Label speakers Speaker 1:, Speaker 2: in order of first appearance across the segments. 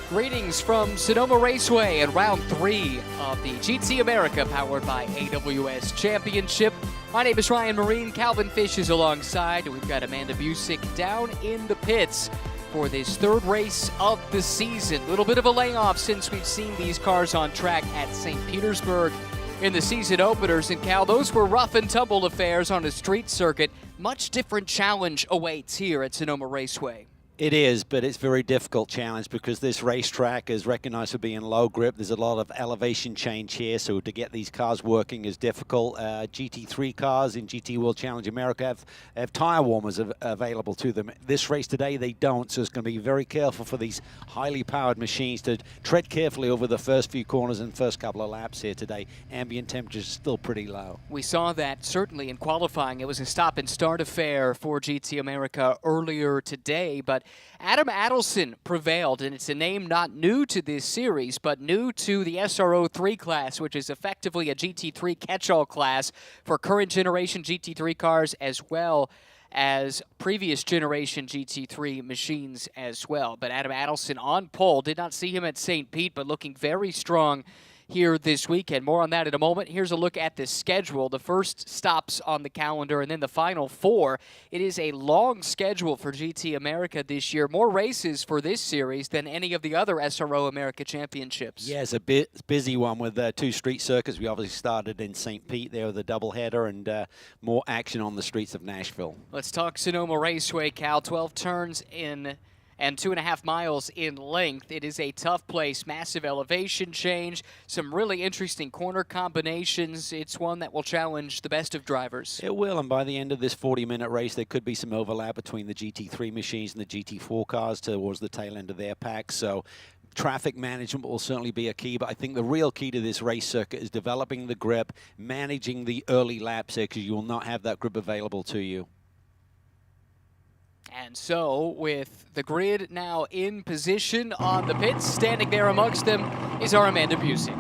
Speaker 1: Greetings from Sonoma Raceway and round 3 of the GT America powered by AWS Championship. My name is Ryan Marine. Calvin Fish is alongside. We've got Amanda Busick down in the pits for this third race of the season. A little bit of a layoff since we've seen these cars on track at St. Petersburg in the season openers. And Cal, those were rough and tumble affairs on a street circuit. Much different challenge awaits here at Sonoma Raceway.
Speaker 2: It is, but it's a very difficult challenge because this racetrack is recognized for being low grip. There's a lot of elevation change here, so to get these cars working is difficult. GT3 cars in GT World Challenge America have tire warmers available to them. This race today, they don't, so it's going to be very careful for these highly powered machines to tread carefully over the first few corners and first couple of laps here today. Ambient temperatures are still pretty low. We
Speaker 1: saw that certainly in qualifying. It was a stop and start affair for GT America earlier today, but Adam Adelson prevailed, and it's a name not new to this series, but new to the SRO 3 class, which is effectively a GT3 catch-all class for current generation GT3 cars as well as previous generation GT3 machines as well. But Adam Adelson on pole. Did not see him at St. Pete, but looking very strong here this weekend. More on that in a moment. Here's a look at the schedule. The first stops on the calendar and then the final 4. It is a long schedule for GT America this year. More races for this series than any of the other SRO America championships.
Speaker 2: Yeah, it's a busy one with 2 street circuits. We obviously started in St. Pete there with a doubleheader and more action on the streets of Nashville.
Speaker 1: Let's talk Sonoma Raceway, Cal. 12 turns in and 2.5 miles in length. It is a tough place, massive elevation change, some really interesting corner combinations. It's one that will challenge the best of drivers.
Speaker 2: It will, and by the end of this 40-minute race, there could be some overlap between the GT3 machines and the GT4 cars towards the tail end of their pack. So traffic management will certainly be a key, but I think the real key to this race circuit is developing the grip, managing the early laps here, because you will not have that grip available to you.
Speaker 1: And so, with the grid now in position on the pits, standing there amongst them is our Amanda Busick.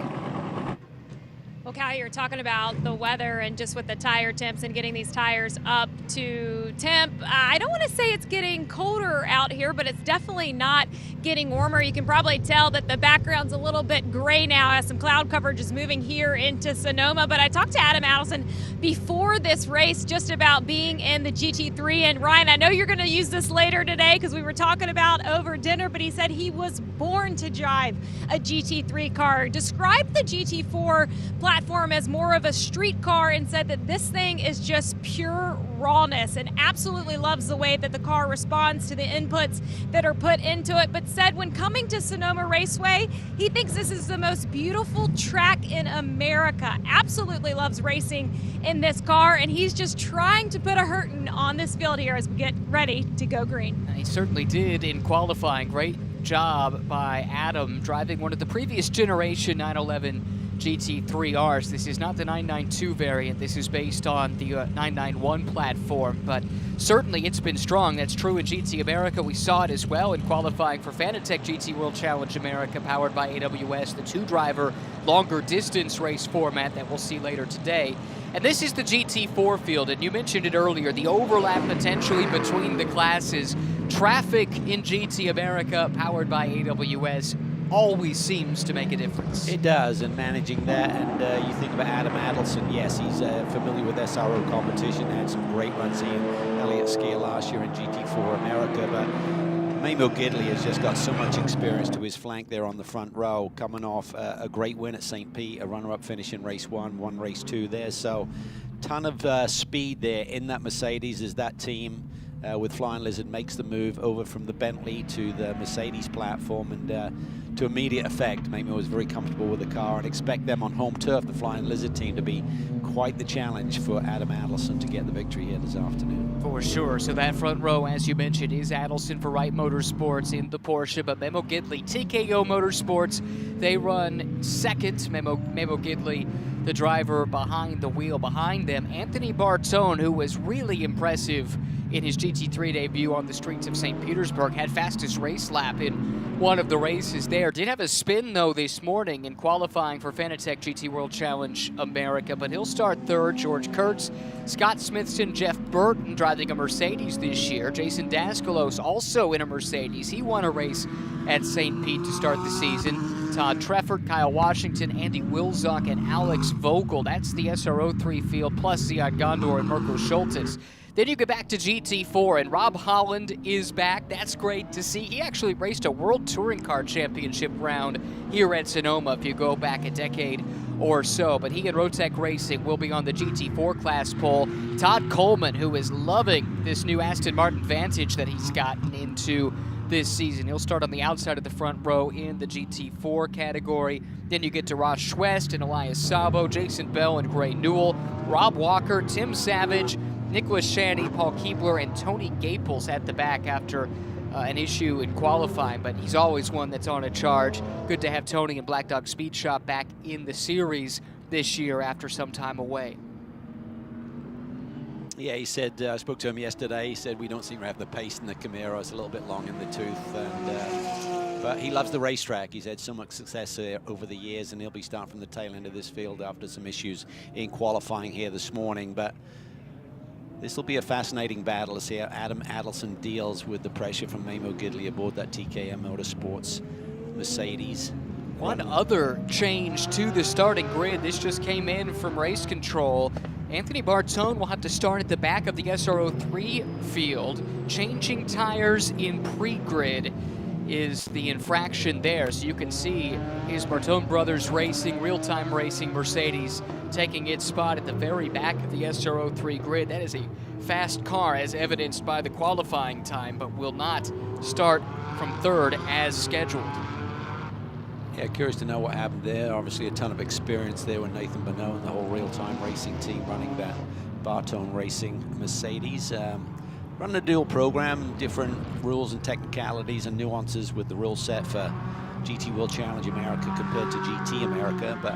Speaker 3: Well, Cal, you're talking about the weather and just with the tire temps and getting these tires up to temp. I don't want to say it's getting colder out here, but it's definitely not getting warmer. You can probably tell that the background's a little bit gray now as some cloud coverage is moving here into Sonoma. But I talked to Adam Adelson before this race just about being in the GT3. And Ryan, I know you're going to use this later today because we were talking about over dinner, but he said he was born to drive a GT3 car. Describe the GT4 platform as more of a street car and said that this thing is just pure rawness and absolutely loves the way that the car responds to the inputs that are put into it, but said when coming to Sonoma Raceway, he thinks this is the most beautiful track in America. Absolutely loves racing in this car, and he's just trying to put a hurting on this field here as we get ready to go green.
Speaker 1: He certainly did in qualifying. Great job by Adam driving one of the previous generation 911 GT3Rs. This is not the 992 variant. This is based on the 991 platform, but certainly it's been strong. That's true in GT America. We saw it as well in qualifying for Fanatec GT World Challenge America powered by AWS, the 2-driver longer distance race format that we'll see later today. And this is the GT4 field, and you mentioned it earlier, the overlap potentially between the classes. Traffic in GT America powered by AWS always seems to make a difference.
Speaker 2: It does, and managing that, and you think about Adam Adelson, yes, he's familiar with SRO competition, had some great runs here in Elliott Scale last year in GT4 America, but Gidley has just got so much experience to his flank there on the front row, coming off a great win at St. Pete, a runner-up finish in race 1, won race 2 there, so ton of speed there in that Mercedes as that team with Flying Lizard makes the move over from the Bentley to the Mercedes platform, and to immediate effect, Mamie was very comfortable with the car, and expect them on home turf, the Flying Lizard team, to be quite the challenge for Adam Adelson to get the victory here this afternoon.
Speaker 1: For sure. So that front row, as you mentioned, is Adelson for Wright Motorsports in the Porsche, but Memo Gidley, TKO Motorsports, they run second. Memo Gidley, the driver behind the wheel. Behind them, Anthony Bartone, who was really impressive in his GT3 debut on the streets of St. Petersburg. Had fastest race lap in one of the races there. Did have a spin, though, this morning in qualifying for Fanatec GT World Challenge America, but he'll start third. George Kurtz, Scott Smithson, Jeff Burton driving a Mercedes this year. Jason Daskalos also in a Mercedes. He won a race at St. Pete to start the season. Todd Treffert, Kyle Washington, Andy Wilzock, and Alex Vogel. That's the SRO3 field, plus Ziad Gondor and Mirko Schultes. Then you get back to GT4, and Rob Holland is back. That's great to see. He actually raced a World Touring Car Championship round here at Sonoma if you go back a decade or so. But he and Rotec Racing will be on the GT4 class pole. Todd Coleman, who is loving this new Aston Martin Vantage that he's gotten into this season. He'll start on the outside of the front row in the GT4 category. Then you get to Ross Schwest and Elias Sabo, Jason Bell and Gray Newell, Rob Walker, Tim Savage, Nicholas Shanny, Paul Keebler, and Tony Gaples at the back after an issue in qualifying, but he's always one that's on a charge. Good to have Tony and Black Dog Speed Shop back in the series this year after some time away.
Speaker 2: Yeah, he said, I spoke to him yesterday, he said we don't seem to have the pace in the Camaro. It's a little bit long in the tooth, but he loves the racetrack. He's had so much success there over the years, and he'll be starting from the tail end of this field after some issues in qualifying here this morning. But this will be a fascinating battle to see how Adam Adelson deals with the pressure from Memo Gidley aboard that TKM Motorsports Mercedes.
Speaker 1: One other change to the starting grid, this just came in from race control. Anthony Bartone will have to start at the back of the SRO3 field. Changing tires in pre-grid is the infraction there. So you can see is Bartone Brothers Racing, Real-Time Racing Mercedes, taking its spot at the very back of the SRO3 grid. That is a fast car as evidenced by the qualifying time, but will not start from third as scheduled.
Speaker 2: Yeah, curious to know what happened there. Obviously a ton of experience there with Nathan Bonneau and the whole Real-Time Racing team running that Bartone Racing Mercedes. Running a dual program, different rules and technicalities and nuances with the rule set for GT World Challenge America compared to GT America, but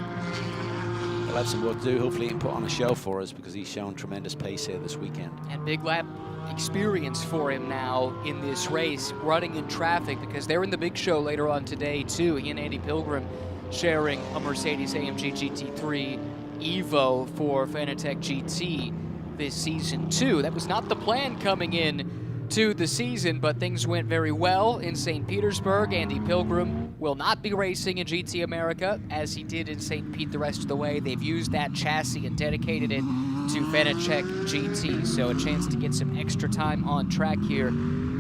Speaker 2: he'll have some work to do. Hopefully he can put on a show for us because he's shown tremendous pace here this weekend. And
Speaker 1: big lap experience for him now in this race, running in traffic, because they're in the big show later on today too. He and Andy Pilgrim sharing a Mercedes-AMG GT3 Evo for Fanatec GT this season too. That was not the plan coming in to the season, but things went very well in St. Petersburg. Andy Pilgrim will not be racing in GT America as he did in St. Pete the rest of the way. They've used that chassis and dedicated it to Fanatec GT, so a chance to get some extra time on track here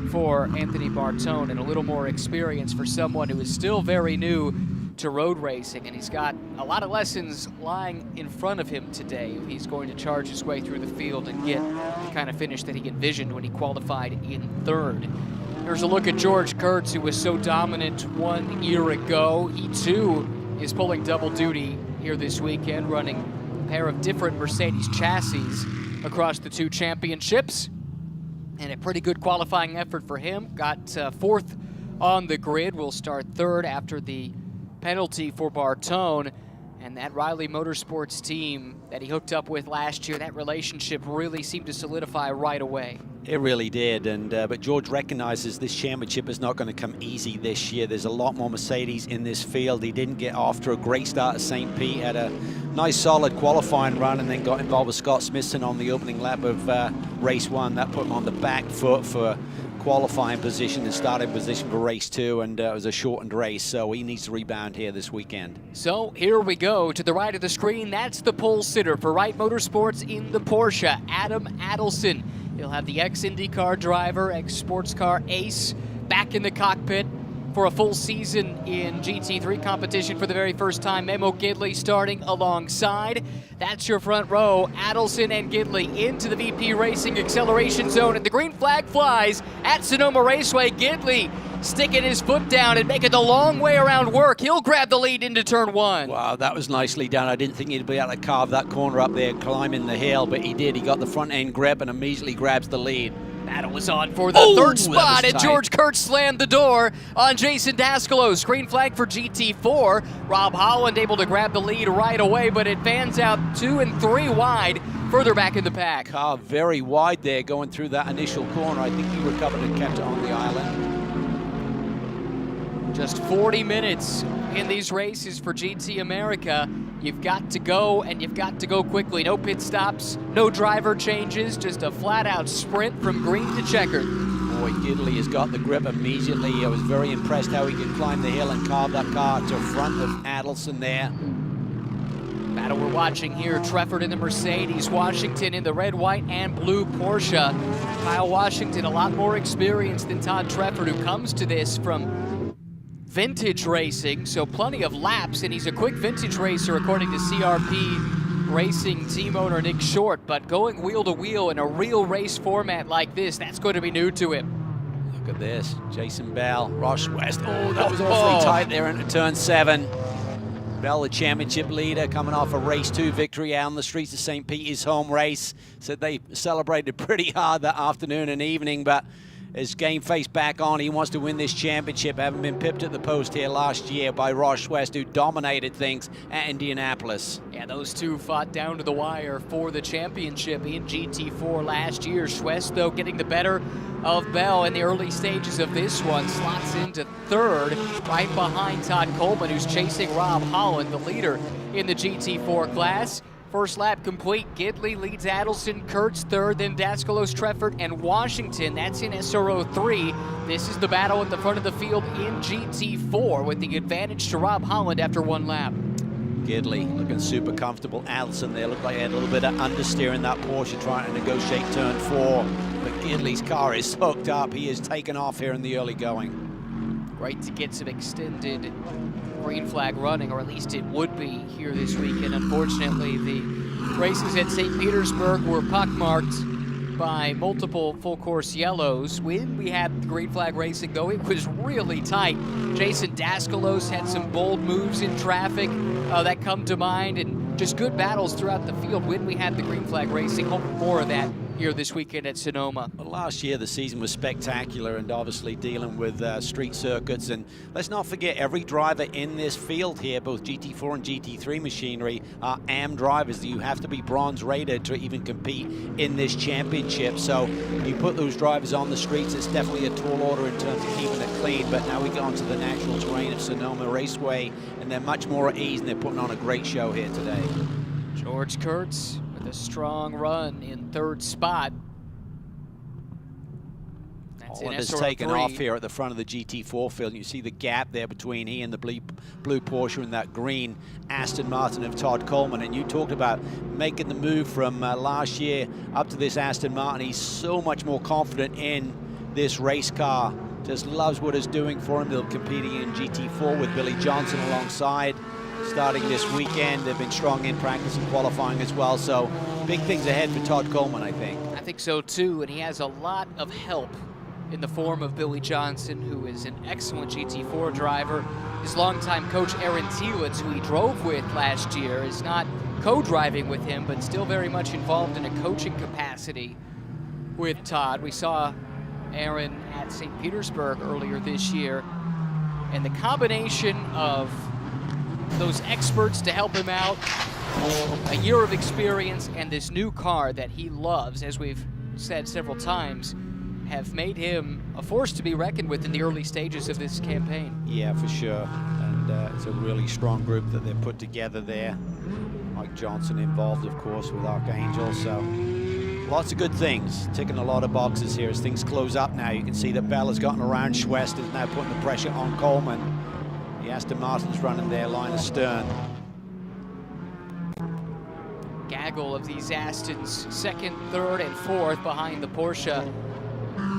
Speaker 1: for Anthony Bartone and a little more experience for someone who is still very new to road racing, and he's got a lot of lessons lying in front of him today. He's going to charge his way through the field and get the kind of finish that he envisioned when he qualified in third. Here's a look at George Kurtz, who was so dominant 1 year ago. He too is pulling double duty here this weekend, running a pair of different Mercedes chassis across the two championships. And a pretty good qualifying effort for him. Got fourth on the grid. Will start third after the penalty for Bartone. And that Riley Motorsports team that he hooked up with last year, that relationship really seemed to solidify right away.
Speaker 2: It really did, and but George recognizes this championship is not going to come easy this year. There's a lot more Mercedes in this field. He didn't get off to a great start at St. Pete, had a nice solid qualifying run, and then got involved with Scott Smithson on the opening lap of race one. That put him on the back foot for qualifying position and starting position for race two, and it was a shortened race, so he needs to rebound here this weekend.
Speaker 1: So here we go. To the right of the screen, that's the pole sitter for Wright Motorsports in the Porsche, Adam Adelson. He'll have the ex-IndyCar driver, ex-sports car ace back in the cockpit for a full season in GT3 competition for the very first time. Memo Gidley starting alongside. That's your front row. Adelson and Gidley into the VP Racing acceleration zone, and the green flag flies at Sonoma Raceway. Gidley sticking his foot down and making the long way around work. He'll grab the lead into turn one.
Speaker 2: Wow, that was nicely done. I didn't think he'd be able to carve that corner up there, climbing the hill, but he did. He got the front end grip and immediately grabs the lead.
Speaker 1: Battle was on for the third spot, and George Kurtz slammed the door on Jason Daskalos. Green flag for GT4. Rob Holland able to grab the lead right away, but it fans out 2 and 3 wide further back in the pack.
Speaker 2: Car very wide there going through that initial corner. I think he recovered and kept it on the island.
Speaker 1: Just 40 minutes in these races for GT America. You've got to go, and you've got to go quickly. No pit stops, no driver changes, just a flat-out sprint from green to checkered.
Speaker 2: Boy, Gidley has got the grip immediately. I was very impressed how he could climb the hill and carve that car to front of Adelson there.
Speaker 1: Battle we're watching here, Trefford in the Mercedes, Washington in the red, white, and blue Porsche. Kyle Washington, a lot more experience than Todd Trefford, who comes to this from vintage racing, so plenty of laps, and he's a quick vintage racer according to CRP Racing team owner Nick Short, but going wheel to wheel in a real race format like this, that's going to be new to him.
Speaker 2: Look at this, Jason Bell, Ross West. Oh, that was awfully tight there into turn 7. Bell, the championship leader, coming off a race 2 victory out on the streets of St. Pete, his home race. Said they celebrated pretty hard that afternoon and evening, but his game face back on. He wants to win this championship, having been pipped at the post here last year by Ross West, who dominated things at Indianapolis.
Speaker 1: Yeah, those two fought down to the wire for the championship in GT4 last year. Schwest, though, getting the better of Bell in the early stages of this one. Slots into 3rd, right behind Todd Coleman, who's chasing Rob Holland, the leader in the GT4 class. First lap complete. Gidley leads Adelson, Kurtz 3rd, then Daskalos, Trefford, and Washington. That's in SRO 3. This is the battle at the front of the field in GT4 with the advantage to Rob Holland after 1 lap.
Speaker 2: Gidley looking super comfortable. Adelson there looked like he had a little bit of understeer in that Porsche trying to negotiate turn 4. But Gidley's car is hooked up. He is taken off here in the early going.
Speaker 1: Great to get some extended green flag running, or at least it would be here this weekend. Unfortunately, the races at St. Petersburg were pockmarked by multiple full course yellows. When we had the green flag racing, though, it was really tight. Jason Daskalos had some bold moves in traffic that come to mind, and just good battles throughout the field when we had the green flag racing. Hope more of that here this weekend at Sonoma.
Speaker 2: Well, last year the season was spectacular, and obviously dealing with street circuits. And let's not forget, every driver in this field here, both GT4 and GT3 machinery, are AM drivers. You have to be bronze rated to even compete in this championship. So when you put those drivers on the streets, it's definitely a tall order in terms of keeping it clean. But now we go onto the natural terrain of Sonoma Raceway, and they're much more at ease, and they're putting on a great show here today.
Speaker 1: George Kurtz with a strong run in 3rd spot. That's
Speaker 2: Holland has taken off here at the front of the GT4 field. You see the gap there between he and the blue Porsche and that green Aston Martin of Todd Coleman. And you talked about making the move from last year up to this Aston Martin. He's so much more confident in this race car. Just loves what it's doing for him. They're competing in GT4 with Billy Johnson alongside. Starting this weekend, they've been strong in practice and qualifying as well. So big things ahead for Todd Coleman, I think.
Speaker 1: I think so too, and he has a lot of help in the form of Billy Johnson, who is an excellent GT4 driver. His longtime coach Aaron Thielitz, who he drove with last year, is not co-driving with him, but still very much involved in a coaching capacity with Todd. We saw Aaron at St. Petersburg earlier this year, and the combination of those experts to help him out, a year of experience, and this new car that he loves, as we've said several times, have made him a force to be reckoned with in the early stages of this campaign.
Speaker 2: Yeah, for sure. And it's a really strong group that they've put together there. Mike Johnson involved, of course, with Archangel. So lots of good things, ticking a lot of boxes here as things close up now. You can see that Bell has gotten around Schwest, is now putting the pressure on Coleman. The Aston Martin's running their line astern.
Speaker 1: Gaggle of these Astons, 2nd, 3rd, and 4th behind the Porsche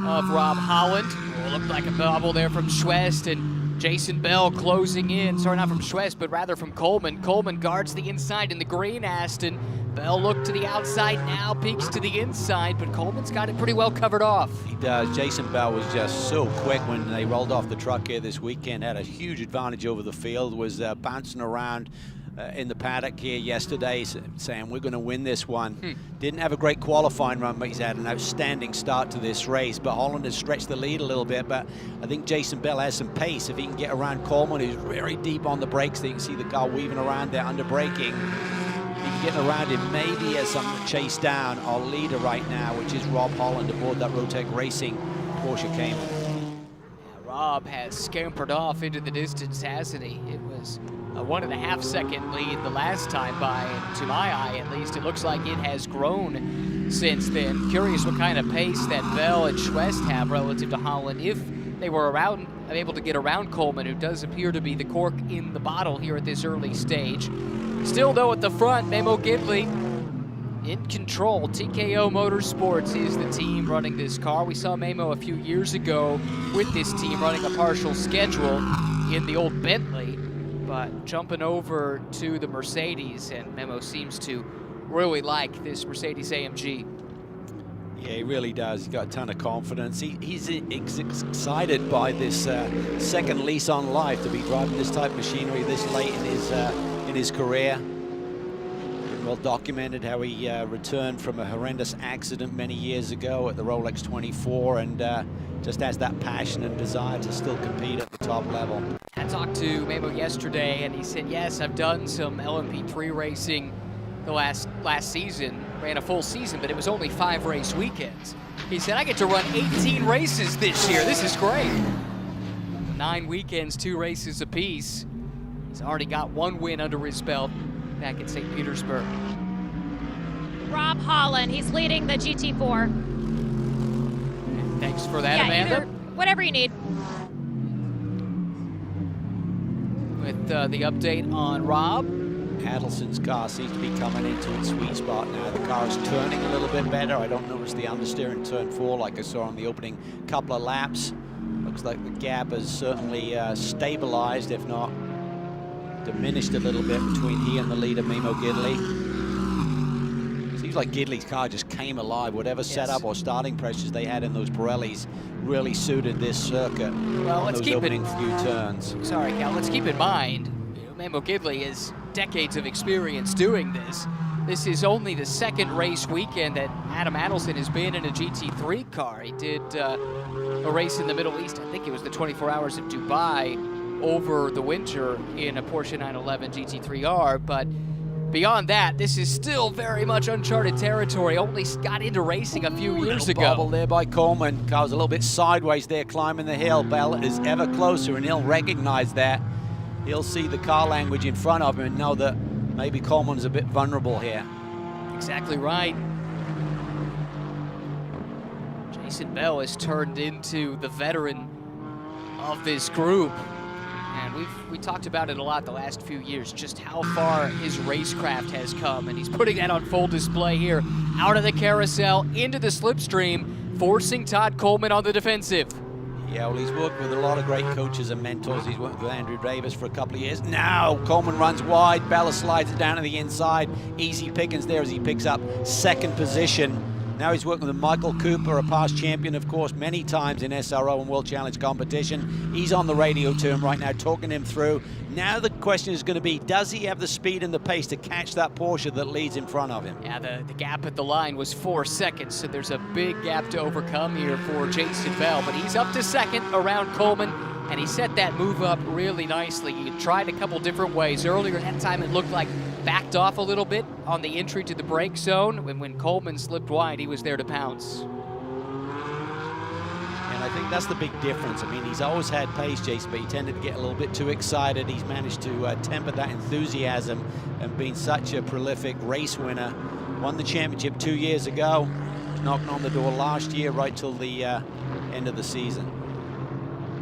Speaker 1: of Rob Holland. Looked like a bobble there from Schwest, and Jason Bell closing in. Sorry, not from Schwest, but rather from Coleman. Coleman guards the inside in the green Aston. Bell looked to the outside, now peeks to the inside, but Coleman's got it pretty well covered off.
Speaker 2: He does. Jason Bell was just so quick when they rolled off the truck here this weekend. Had a huge advantage over the field, was bouncing around in the paddock here yesterday, saying we're going to win this one. Didn't have a great qualifying run, but he's had an outstanding start to this race. But Holland has stretched the lead a little bit, but I think Jason Bell has some pace. If he can get around Coleman, who's very deep on the brakes, you can see the car weaving around there under braking. He can getting around him. Maybe as I'm chased down, our leader right now, which is Rob Holland aboard that Rotec Racing Porsche Cayman.
Speaker 1: Rob has scampered off into the distance, hasn't he? It was a 1.5 second lead the last time by, and to my eye at least, it looks like it has grown since then. Curious what kind of pace that Bell and Schwest have relative to Holland, if they were able to get around Coleman, who does appear to be the cork in the bottle here at this early stage. Still, though, at the front, Memo Gidley in control. TKO Motorsports is the team running this car. We saw Memo a few years ago with this team running a partial schedule in the old Bentley, but jumping over to the Mercedes, and Memo seems to really like this Mercedes AMG.
Speaker 2: Yeah, he really does. He's got a ton of confidence. He's excited by this second lease on life, to be driving this type of machinery this late in his career. Well documented how he returned from a horrendous accident many years ago at the Rolex 24, and just has that passion and desire to still compete at the top level.
Speaker 1: I talked to Memo yesterday, and he said, yes, I've done some LMP3 racing the last season, ran a full season, but it was only 5 race weekends. He said, I get to run 18 races this year. This is great. 9 weekends, 2 races apiece. He's already got 1 win under his belt back at St. Petersburg.
Speaker 3: Rob Holland, he's leading the GT4.
Speaker 1: Thanks for that, Amanda.
Speaker 3: Whatever you need.
Speaker 1: With the update on Rob.
Speaker 2: Adelson's car seems to be coming into its sweet spot now. The car is turning a little bit better. I don't notice the understeer in turn 4 like I saw on the opening couple of laps. Looks like the gap has certainly stabilized, if not diminished a little bit, between he and the leader, Memo Gidley. Seems like Gidley's car just came alive. Whatever setup or starting pressures they had in those Pirellis really suited this circuit.
Speaker 1: Well, let's keep
Speaker 2: opening few turns.
Speaker 1: Sorry, Cal. Let's keep in mind, Memo Gidley has decades of experience doing this. This is only the 2nd race weekend that Adam Adelson has been in a GT3 car. He did a race in the Middle East. I think it was the 24 Hours of Dubai over the winter in a Porsche 911 GT3R, but beyond that, this is still very much uncharted territory. Only got into racing a few years ago.
Speaker 2: Bobble there by Coleman. Car was a little bit sideways there, climbing the hill. Bell is ever closer, and he'll recognize that. He'll see the car language in front of him and know that maybe Coleman's a bit vulnerable here.
Speaker 1: Exactly right. Jason Bell has turned into the veteran of this group. And we talked about it a lot the last few years, just how far his racecraft has come. And he's putting that on full display here, out of the carousel, into the slipstream, forcing Todd Coleman on the defensive.
Speaker 2: Yeah, well, he's worked with a lot of great coaches and mentors. He's worked with Andrew Davis for a couple of years. Now, Coleman runs wide. Bella slides it down to the inside. Easy pickings there as he picks up 2nd position. Now he's working with Michael Cooper, a past champion, of course, many times in SRO and World Challenge competition. He's on the radio to him right now, talking him through. Now the question is going to be, does he have the speed and the pace to catch that Porsche that leads in front of him?
Speaker 1: Yeah, the gap at the line was 4 seconds, so there's a big gap to overcome here for Jason Bell. But he's up to 2nd around Coleman, and he set that move up really nicely. He tried a couple different ways. Earlier that time it looked like backed off a little bit on the entry to the brake zone. When Coleman slipped wide, he was there to pounce.
Speaker 2: And I think that's the big difference. I mean, he's always had pace, Jason, but he tended to get a little bit too excited. He's managed to temper that enthusiasm and been such a prolific race winner. Won the championship 2 years ago. Was knocking on the door last year right till the end of the season.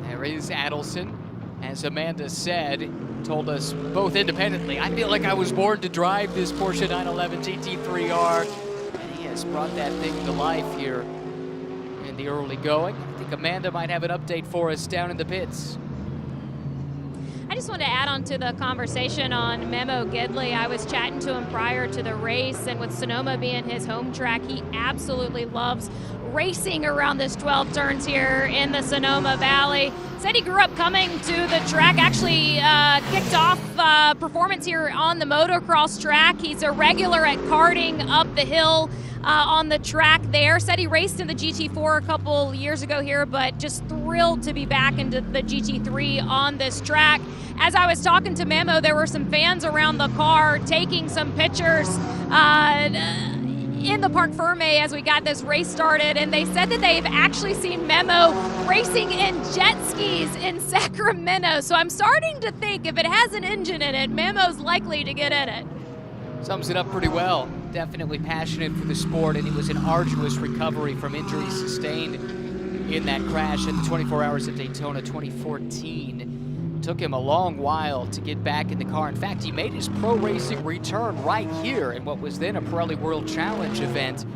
Speaker 1: There is Adelson. As Amanda said, told us both independently, I feel like I was born to drive this Porsche 911 GT3R, and he has brought that thing to life here in the early going. I think Amanda might have an update for us down in the pits.
Speaker 3: I just wanted to add on to the conversation on Memo Gidley. I was chatting to him prior to the race, and with Sonoma being his home track, he absolutely loves racing around this 12 turns here in the Sonoma Valley. Said he grew up coming to the track, actually kicked off performance here on the motocross track. He's a regular at karting up the hill on the track there. Said he raced in the GT4 a couple years ago here, but just thrilled to be back into the GT3 on this track. As I was talking to Memo, there were some fans around the car taking some pictures in the Parc Fermé as we got this race started, and they said that they've actually seen Memo racing in jet skis in Sacramento. So I'm starting to think if it has an engine in it, Memo's likely to get in it.
Speaker 1: Sums it up pretty well. Definitely passionate for the sport, and it was an arduous recovery from injuries sustained in that crash at the 24 Hours of Daytona 2014. Took him a long while to get back in the car. In fact, he made his pro racing return right here in what was then a Pirelli World Challenge event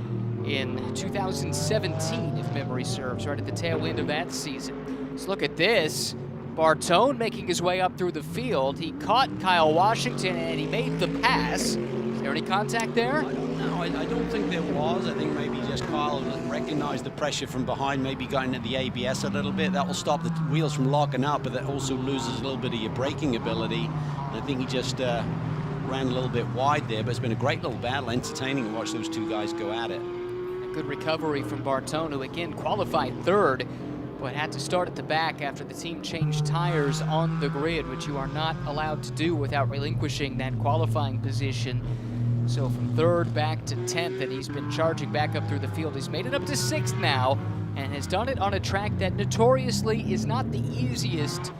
Speaker 1: in 2017, if memory serves, right at the tail end of that season. Let's look at this. Bartone making his way up through the field. He caught Kyle Washington and he made the pass. Is there any contact there?
Speaker 4: I don't think there was. I think maybe just Kyle recognized the pressure from behind, maybe got into the ABS a little bit. That will stop the wheels from locking up, but that also loses a little bit of your braking ability. And I think he just ran a little bit wide there, but it's been a great little battle, entertaining to watch those two guys go at it.
Speaker 1: A good recovery from Bartone, who again qualified third, but had to start at the back after the team changed tires on the grid, which you are not allowed to do without relinquishing that qualifying position. So from third back to 10th, and he's been charging back up through the field. He's made it up to 6th now, and has done it on a track that notoriously is not the easiest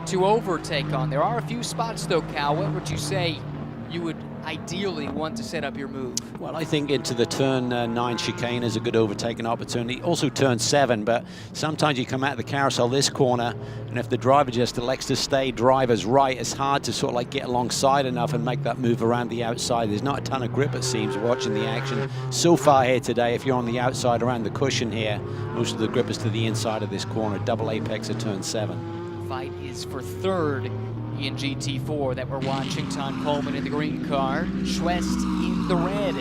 Speaker 1: to overtake on. There are a few spots though, Cal. What would you say you would ideally want to set up your move?
Speaker 4: Well, I think into the turn 9 chicane is a good overtaking opportunity. Also turn 7, but sometimes you come out of the carousel this corner, and if the driver just elects to stay driver's right, it's hard to sort of like get alongside enough and make that move around the outside. There's not a ton of grip, it seems, watching the action so far here today. If you're on the outside around the cushion here, most of the grip is to the inside of this corner. Double apex at turn 7.
Speaker 1: Fight is for third in GT4 that we're watching. Tom Coleman in the green car, Schwest in the red.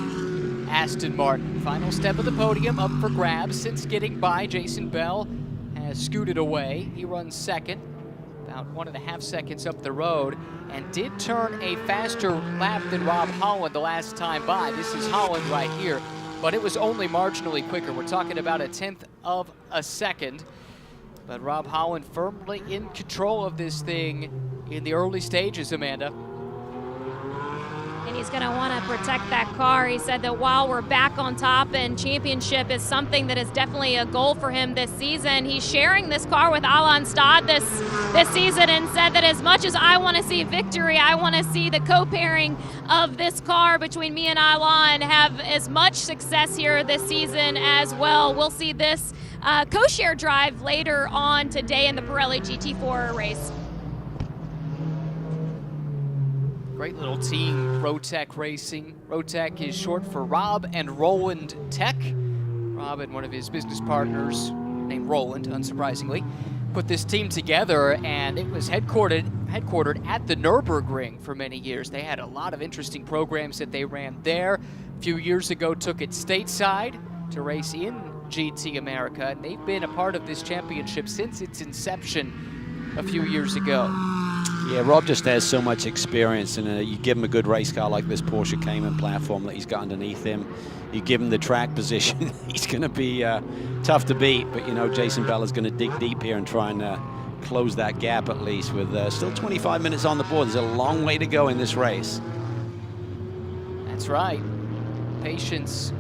Speaker 1: Aston Martin, final step of the podium, up for grabs since getting by. Jason Bell has scooted away. He runs second, about 1.5 seconds up the road, and did turn a faster lap than Rob Holland the last time by. This is Holland right here, but it was only marginally quicker. We're talking about 1/10 of a second. But Rob Holland firmly in control of this thing in the early stages, Amanda.
Speaker 3: And he's going to want to protect that car. He said that while we're back on top and championship is something that is definitely a goal for him this season, he's sharing this car with Alain Stad this season, and said that as much as I want to see victory, I want to see the co-pairing of this car between me and Alain have as much success here this season as well. We'll see this co-share drive later on today in the Pirelli GT4 race.
Speaker 1: Great little team, Rotec Racing. Rotec is short for Rob and Roland Tech. Rob and one of his business partners, named Roland, unsurprisingly, put this team together, and it was headquartered at the Nürburgring for many years. They had a lot of interesting programs that they ran there. A few years ago, took it stateside to race in GT America, and they've been a part of this championship since its inception a few years ago.
Speaker 4: Yeah, Rob just has so much experience, and you give him a good race car like this Porsche Cayman platform that he's got underneath him. You give him the track position, he's going to be tough to beat. But, you know, Jason Bell is going to dig deep here and try and close that gap at least with still 25 minutes on the board. There's a long way to go in this race.
Speaker 1: That's right. Patience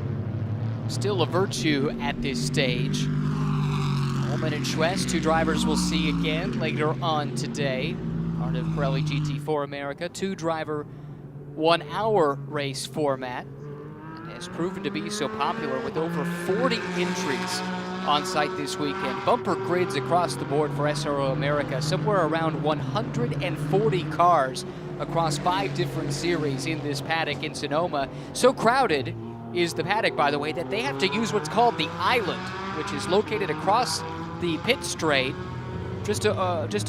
Speaker 1: still a virtue at this stage. Coleman and Schwest, two drivers we'll see again later on today. Part of Pirelli GT4 America, 2-driver, 1-hour race format. And has proven to be so popular with over 40 entries on site this weekend. Bumper grids across the board for SRO America, somewhere around 140 cars across 5 different series in this paddock in Sonoma. So crowded is the paddock, by the way, that they have to use what's called the island, which is located across the pit straight, just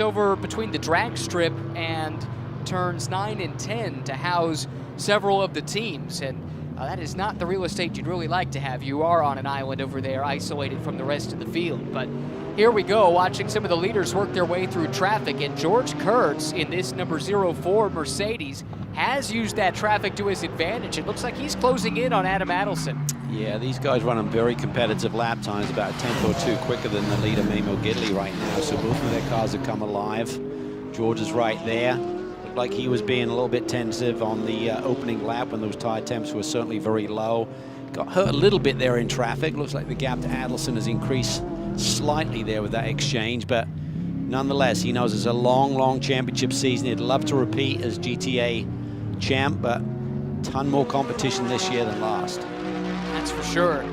Speaker 1: over between the drag strip and turns 9 and 10 to house several of the teams. And that is not the real estate you'd really like to have. You are on an island over there, isolated from the rest of the field. But here we go, watching some of the leaders work their way through traffic. And George Kurtz in this number 04 Mercedes has used that traffic to his advantage. It looks like he's closing in on Adam Adelson.
Speaker 4: Yeah, these guys run on very competitive lap times, about a tenth or two quicker than the leader, Gidley, right now. So both of their cars have come alive. George is right there. Looked like he was being a little bit tentative on the opening lap when those tire temps were certainly very low. Got hurt a little bit there in traffic. Looks like the gap to Adelson has increased slightly there with that exchange, but nonetheless, he knows it's a long, long championship season. He'd love to repeat as GTA champ, but a ton more competition this year than last.
Speaker 1: That's for sure.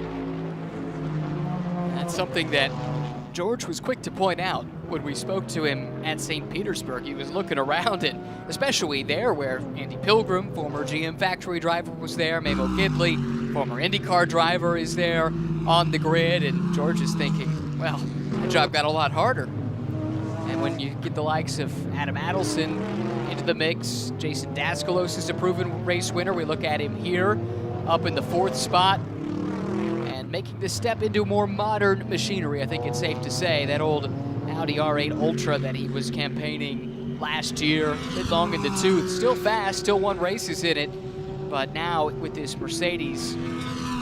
Speaker 1: That's something that George was quick to point out when we spoke to him at St. Petersburg. He was looking around, and especially there where Andy Pilgrim, former GM factory driver, was there. Memo Gidley, former IndyCar driver, is there on the grid, and George is thinking, well, that job got a lot harder. And when you get the likes of Adam Adelson into the mix, Jason Daskalos is a proven race winner. We look at him here up in the 4th spot and making the step into more modern machinery. I think it's safe to say that old Audi R8 Ultra that he was campaigning last year, a bit long in the tooth, still fast, still won races in it, but now with this Mercedes,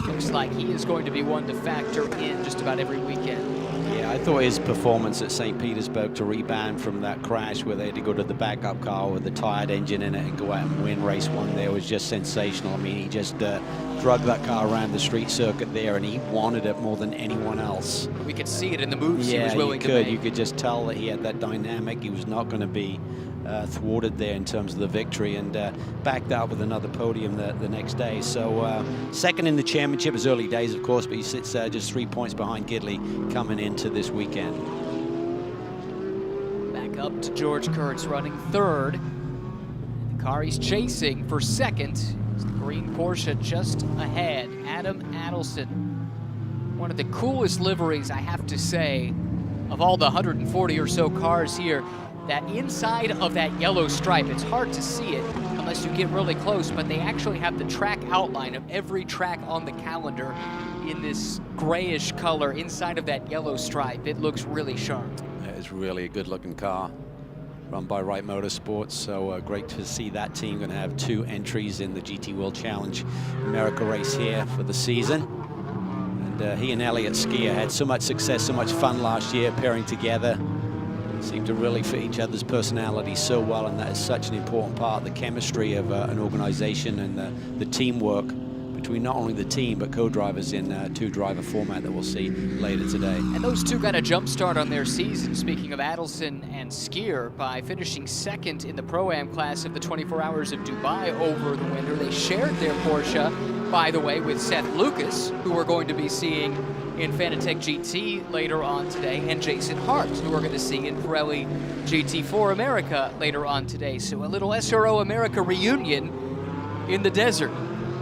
Speaker 1: looks like he is going to be one to factor in just about every weekend.
Speaker 4: Yeah, I thought his performance at St. Petersburg to rebound from that crash where they had to go to the backup car with the tired engine in it and go out and win race 1 there was just sensational. I mean, he just drug that car around the street circuit there, and he wanted it more than anyone else.
Speaker 1: We could see it in the moves he was willing to make.
Speaker 4: You could just tell that he had that dynamic. He was not going to be thwarted there in terms of the victory, and backed up with another podium the next day. So second in the championship, is early days, of course, but he sits just 3 points behind Gidley coming into this weekend.
Speaker 1: Back up to George Kurtz running 3rd. The car he's chasing for 2nd is the green Porsche just ahead, Adam Adelson. One of the coolest liveries, I have to say, of all the 140 or so cars here. That inside of that yellow stripe, it's hard to see it unless you get really close, but they actually have the track outline of every track on the calendar in this grayish color inside of that yellow stripe. It looks really sharp.
Speaker 4: It is really a good looking car, run by Wright Motorsports, so great to see that team. Going to have 2 entries in the GT World Challenge America race here for the season. And he and Elliott Skier had so much success, so much fun last year pairing together. Seem to really fit each other's personalities so well, and that is such an important part of the chemistry of an organization and the teamwork between not only the team but co-drivers in a 2-driver format that we'll see later today.
Speaker 1: And those two got a jump start on their season, speaking of Adelson and Skier, by finishing 2nd in the Pro-Am class of the 24 Hours of Dubai over the winter. They shared their Porsche, by the way, with Seth Lucas, who we're going to be seeing in Fanatec GT later on today, and Jason Hart, who we're going to see in Pirelli GT4 America later on today. So a little SRO America reunion in the desert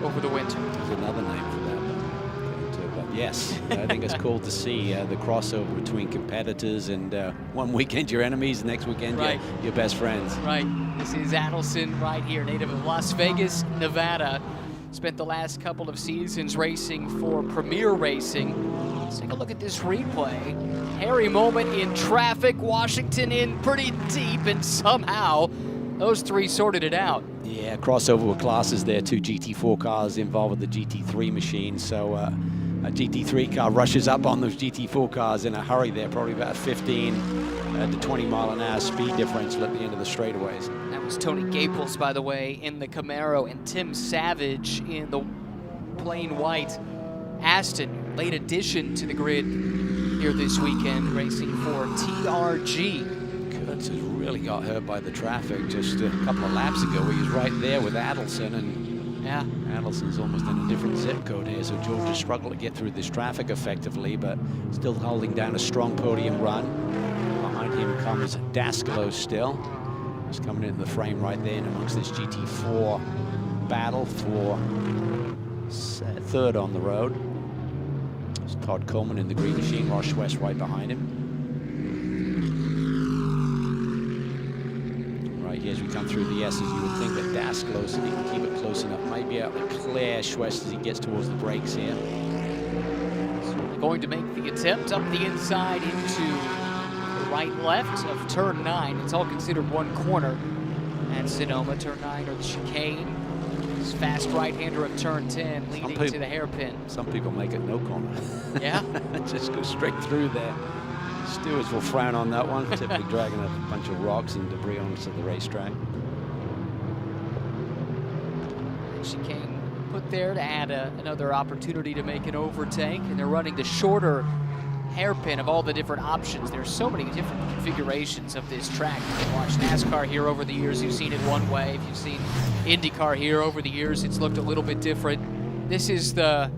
Speaker 1: over the winter.
Speaker 4: There's another name for that. But yes, I think it's cool to see the crossover between competitors, and one weekend your enemies, the next weekend your best friends.
Speaker 1: Right. This is Adelson right here, native of Las Vegas, Nevada. Spent the last couple of seasons racing for Premier Racing. Let's take a look at this replay. Hairy moment in traffic, Washington in pretty deep, and somehow those 3 sorted it out.
Speaker 4: Yeah, crossover with classes there, 2 GT4 cars involved with the GT3 machine. So a GT3 car rushes up on those GT4 cars in a hurry there, probably about a 15 to 20 mile an hour speed differential at the end of the straightaways.
Speaker 1: That was Tony Gaples, by the way, in the Camaro, and Tim Savage in the plain white Aston, late addition to the grid here this weekend, racing for TRG.
Speaker 4: Kurtz has really got hurt by the traffic just a couple of laps ago. He was right there with Adelson, and
Speaker 1: yeah,
Speaker 4: Adelson's almost in a different zip code here, so George has struggled to get through this traffic effectively, but still holding down a strong podium run. Behind him comes Daskalos still. Just coming into the frame right there and amongst this GT4 battle for 3rd on the road. It's Todd Coleman in the green machine, Ross West right behind him. Right here as we come through the S's, you would think that Daskalos, if he can keep it close enough, might be able to clear Schwest as he gets towards the brakes here.
Speaker 1: So they're going to make the attempt up the inside into right left of turn 9. It's all considered one corner at Sonoma. Turn 9 or the chicane. This fast right-hander of turn 10 leading to the hairpin.
Speaker 4: Some people make it no corner.
Speaker 1: Yeah?
Speaker 4: Just go straight through there. Stewards will frown on that one, typically dragging a bunch of rocks and debris onto the racetrack.
Speaker 1: Chicane put there to add another opportunity to make an overtake, and they're running the shorter hairpin of all the different options. There's so many different configurations of this track. You can watch NASCAR here over the years, you've seen it one way. If you've seen IndyCar here over the years, it's looked a little bit different. This is the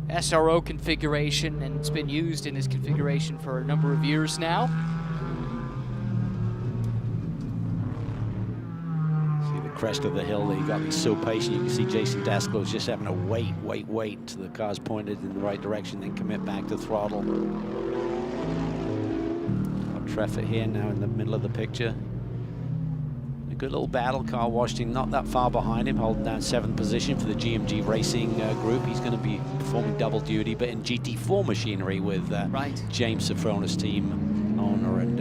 Speaker 1: SRO configuration, and it's been used in this configuration for a number of years now.
Speaker 4: See the crest of the hill there, you got to be so patient. You can see Jason Dasklow's just having to wait until the car's pointed in the right direction, then commit back to throttle. Got Treffert here now in the middle of the picture. A good little battle. Carl Washington not that far behind him, holding down 7th position for the GMG Racing Group. He's going to be performing double duty, but in GT4 machinery with James Safrona's team owner and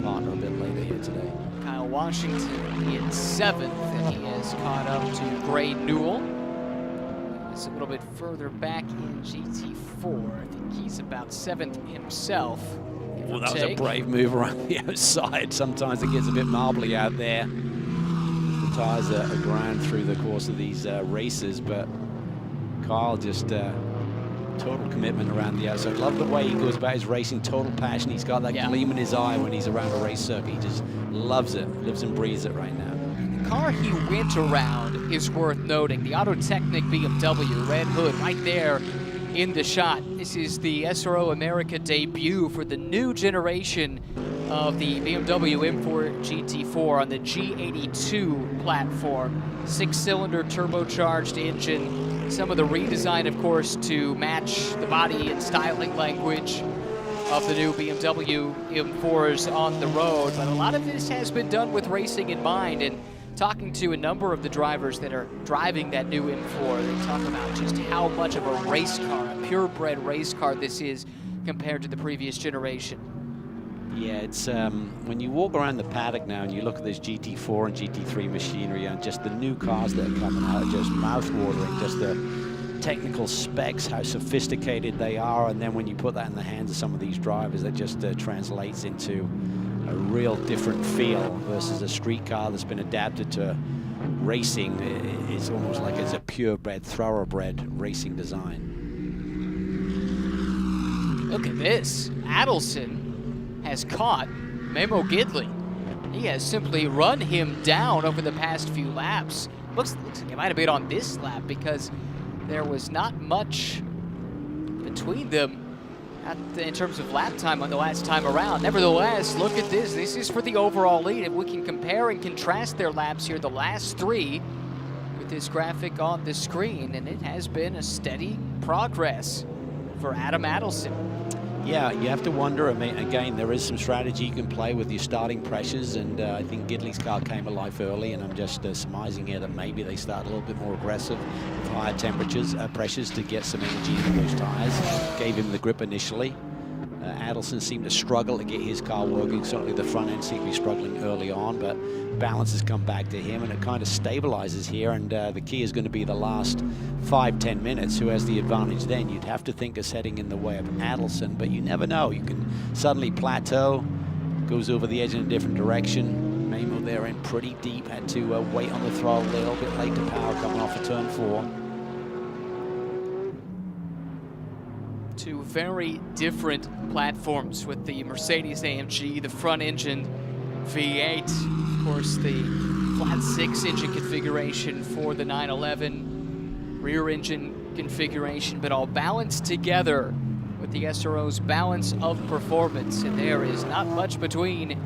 Speaker 4: partner a bit later here today.
Speaker 1: Kyle Washington in 7th, and he has caught up to Gray Newell. He's a little bit further back in GT4. I think he's about 7th himself.
Speaker 4: Well, that was a brave move around the outside. Sometimes it gets a bit marbly out there. The tires are ground through the course of these races, but Kyle just total commitment around the outside. Love the way he goes about his racing, total passion. He's got that gleam in his eye when he's around a race circuit. He just loves it, lives and breathes it right now.
Speaker 1: The car he went around is worth noting. The Autotechnic BMW, red hood, right there in the shot. This is the SRO America debut for the new generation of the BMW M4 GT4 on the G82 platform. 6-cylinder turbocharged engine. Some of the redesign, of course, to match the body and styling language of the new BMW M4s on the road. But a lot of this has been done with racing in mind, and talking to a number of the drivers that are driving that new M4, they talk about just how much of a race car, a purebred race car this is compared to the previous generation.
Speaker 4: Yeah, it's when you walk around the paddock now and you look at this GT4 and GT3 machinery and just the new cars that are coming out, just mouth-watering, just the technical specs, how sophisticated they are, and then when you put that in the hands of some of these drivers, that just translates into a real different feel versus a street car that's been adapted to racing. It's almost like it's a purebred, thoroughbred racing design.
Speaker 1: Look at this. Adelson has caught Memo Gidley. He has simply run him down over the past few laps. Looks like it might have been on this lap because there was not much between them in terms of lap time on the last time around. Nevertheless, look at this. This is for the overall lead. If we can compare and contrast their laps here, the last 3 with this graphic on the screen, and it has been a steady progress for Adam Adelson.
Speaker 4: Yeah, you have to wonder. I mean, again, there is some strategy you can play with your starting pressures, and I think Gidley's car came alive early, and I'm just surmising here that maybe they start a little bit more aggressive with higher temperatures, pressures to get some energy into those tires. Gave him the grip initially. Adelson seemed to struggle to get his car working. Certainly the front end seemed to be struggling early on, but balance has come back to him, and it kind of stabilizes here, and the key is going to be the last 5-10 minutes. Who has the advantage then? You'd have to think is heading in the way of Adelson, but you never know. You can suddenly plateau, goes over the edge in a different direction. Memo there in pretty deep, had to wait on the throttle a little bit late to power coming off of turn 4.
Speaker 1: Two very different platforms with the Mercedes-AMG, the front-engine V8, of course the flat 6 engine configuration for the 911, rear engine configuration, but all balanced together with the SRO's balance of performance, and there is not much between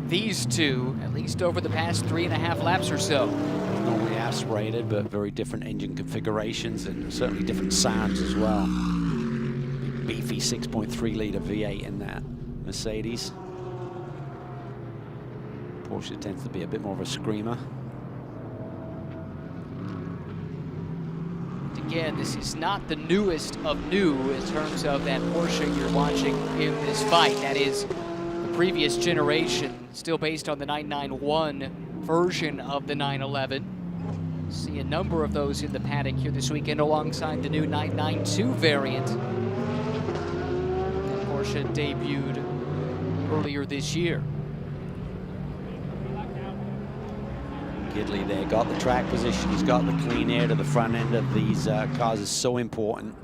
Speaker 1: these two, at least over the past 3.5 laps or so.
Speaker 4: Normally aspirated, but very different engine configurations and certainly different sounds as well. Beefy 6.3 liter V8 in that Mercedes. Porsche tends to be a bit more of a screamer.
Speaker 1: Again, this is not the newest of new in terms of that Porsche you're watching in this fight. That is the previous generation, still based on the 991 version of the 911. See a number of those in the paddock here this weekend alongside the new 992 variant. That Porsche debuted earlier this year.
Speaker 4: Gidley there got the track position. He's got the clean air to the front end of these cars is so important.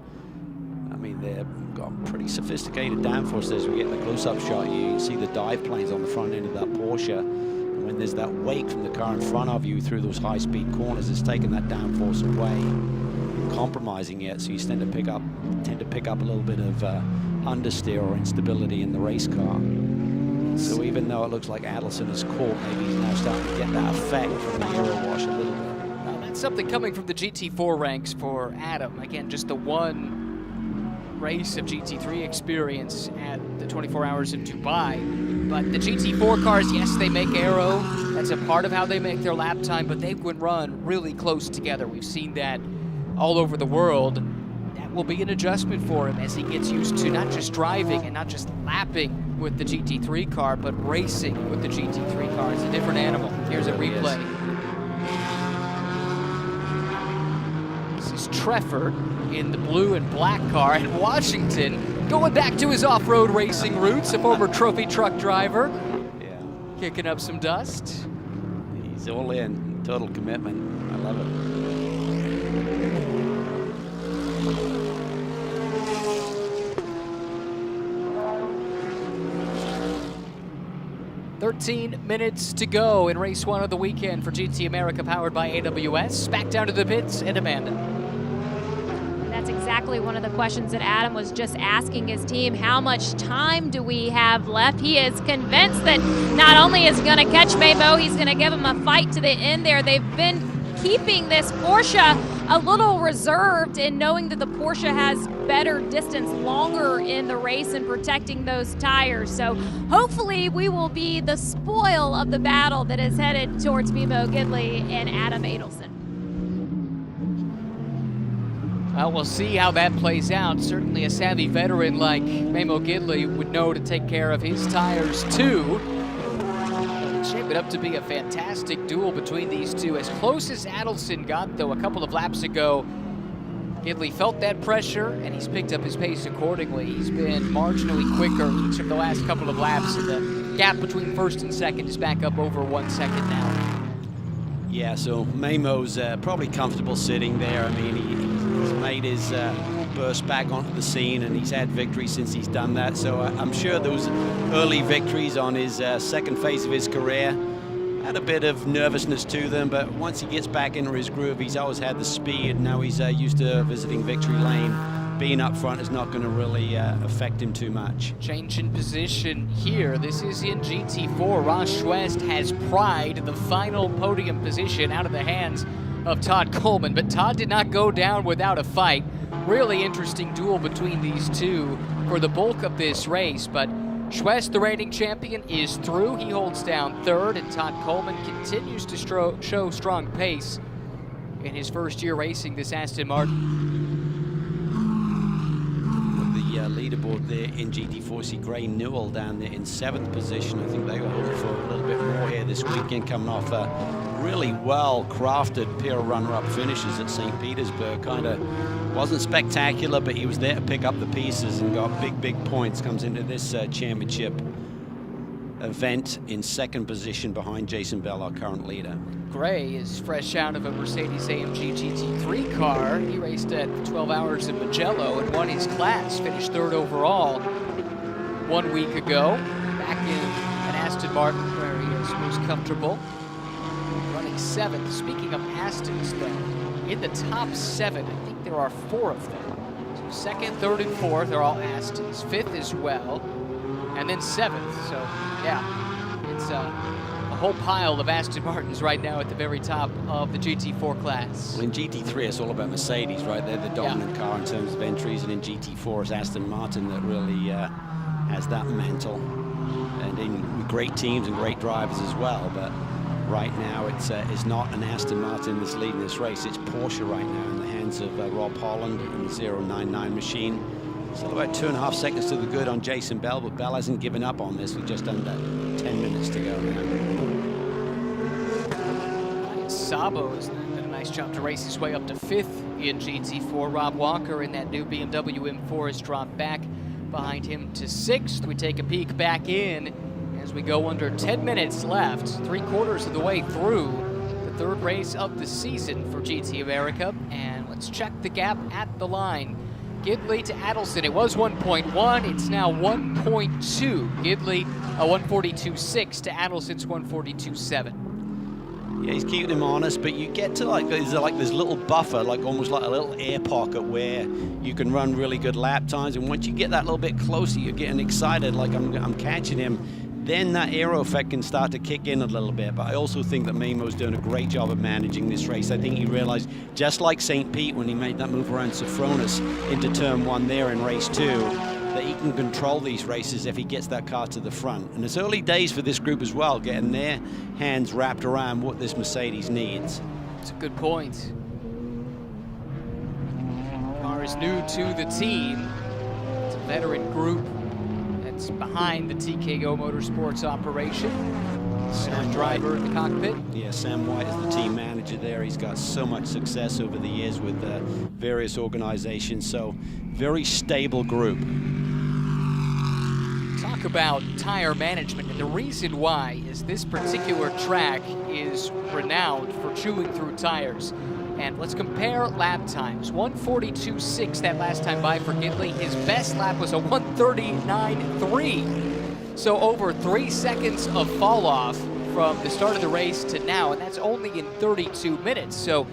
Speaker 4: I mean, they've got pretty sophisticated downforce as we get the close-up shot. You can see the dive planes on the front end of that Porsche. And when there's that wake from the car in front of you through those high-speed corners, it's taking that downforce away, compromising it. So you tend to pick up a little bit of understeer or instability in the race car. So even though it looks like Adelson is caught, maybe he's now starting to get that effect from the Euro wash a little bit.
Speaker 1: Well, that's something coming from the GT4 ranks for Adam. Again, just the one race of GT3 experience at the 24 Hours of Dubai. But the GT4 cars, yes, they make aero. That's a part of how they make their lap time, but they can run really close together. We've seen that all over the world. That will be an adjustment for him as he gets used to not just driving and not just lapping with the GT3 car, but racing with the GT3 car. It's a different animal. Here's a replay. This is Trefford in the blue and black car, and Washington going back to his off-road racing roots, a former trophy truck driver.
Speaker 4: Yeah.
Speaker 1: Kicking up some dust.
Speaker 4: He's all in, total commitment. I love it.
Speaker 1: 13 minutes to go in race 1 of the weekend for GT America, powered by AWS. Back down to the pits, and Amanda.
Speaker 3: That's exactly one of the questions that Adam was just asking his team. How much time do we have left? He is convinced that not only is he going to catch Memo, he's going to give him a fight to the end there. They've been keeping this Porsche a little reserved in knowing that the Porsche has better distance, longer in the race, and protecting those tires. So hopefully we will be the spoil of the battle that is headed towards Memo Gidley and Adam Adelson.
Speaker 1: Well, we'll see how that plays out. Certainly a savvy veteran like Memo Gidley would know to take care of his tires too. It's shaping up to be a fantastic duel between these two. As close as Adelson got, though, a couple of laps ago, Gidley felt that pressure, and he's picked up his pace accordingly. He's been marginally quicker each of the last couple of laps, and the gap between first and second is back up over 1 second now.
Speaker 4: Yeah, so Memo's probably comfortable sitting there. I mean, he's made his burst back onto the scene, and he's had victory since he's done that. So I'm sure those early victories on his second phase of his career had a bit of nervousness to them, but once he gets back into his groove, he's always had the speed. Now he's used to visiting victory lane. Being up front is not going to really affect him too much.
Speaker 1: Change in position here. This is in GT4. Ross Schwest has pried the final podium position out of the hands of Todd Coleman, but Todd did not go down without a fight. Really interesting duel between these two for the bulk of this race, but Schwest, the reigning champion, is through. He holds down third, and Todd Coleman continues to show strong pace in his first year racing this Aston Martin.
Speaker 4: Leaderboard there in GT4, see Gray Newell down there in 7th position. I think they were hoping for a little bit more here this weekend, coming off really well-crafted pair of runner-up finishes at St. Petersburg. Kind of wasn't spectacular, but he was there to pick up the pieces and got big points. Comes into this championship event in 2nd position behind Jason Bell, our current leader.
Speaker 1: Gray is fresh out of a Mercedes-AMG GT3 car. He raced at 12 Hours of Mugello and won his class, finished 3rd overall 1 week ago. Back in an Aston Martin where he is most comfortable, running 7th. Speaking of Astons, then, in the top 7, I think there are 4 of them. So 2nd, 3rd, and 4th are all Astons. 5th as well, and then 7th. So, yeah, it's a whole pile of Aston Martins right now at the very top of the GT4 class.
Speaker 4: Well, in GT3, it's all about Mercedes, right? They're the dominant car in terms of entries, and in GT4, it's Aston Martin that really has that mantle. And in great teams and great drivers as well, but right now it's not an Aston Martin that's leading this race. It's Porsche right now in the hands of Rob Holland and the 099 machine. Still about 2.5 seconds to the good on Jason Bell, but Bell hasn't given up on this with just under 10 minutes to go now.
Speaker 1: Sabo has done a nice Nice job to race his way up to 5th in GT4. Rob Walker in that new BMW M4 has dropped back behind him to 6th. We take a peek back in as we go under 10 minutes left, 3/4 of the way through the 3rd race of the season for GT America. And let's check the gap at the line. Gidley to Adelson, it was 1.1, it's now 1.2. Gidley a 142.6 to Adelson's 142.7.
Speaker 4: Yeah, he's keeping him honest, but you get to like there's this little buffer, like almost like a little air pocket where you can run really good lap times, and once you get that little bit closer, you're getting excited, like I'm catching him. Then that aero effect can start to kick in a little bit. But I also think that Memo's doing a great job of managing this race. I think he realized, just like St. Pete when he made that move around Sophronis into turn 1 there in race 2, that he can control these races if he gets that car to the front. And it's early days for this group as well, getting their hands wrapped around what this Mercedes needs.
Speaker 1: That's a good point. Car is new to the team. It's a veteran group that's behind the TKO Motorsports operation. Sam driver in the cockpit.
Speaker 4: Yeah, Sam White is the team manager there. He's got so much success over the years with various organizations, so very stable group.
Speaker 1: Talk about tire management, and the reason why is this particular track is renowned for chewing through tires. And let's compare lap times. 142.6 that last time by for Gidley. His best lap was a 139.3. So over 3 seconds of fall off from the start of the race to now, and that's only in 32 minutes. So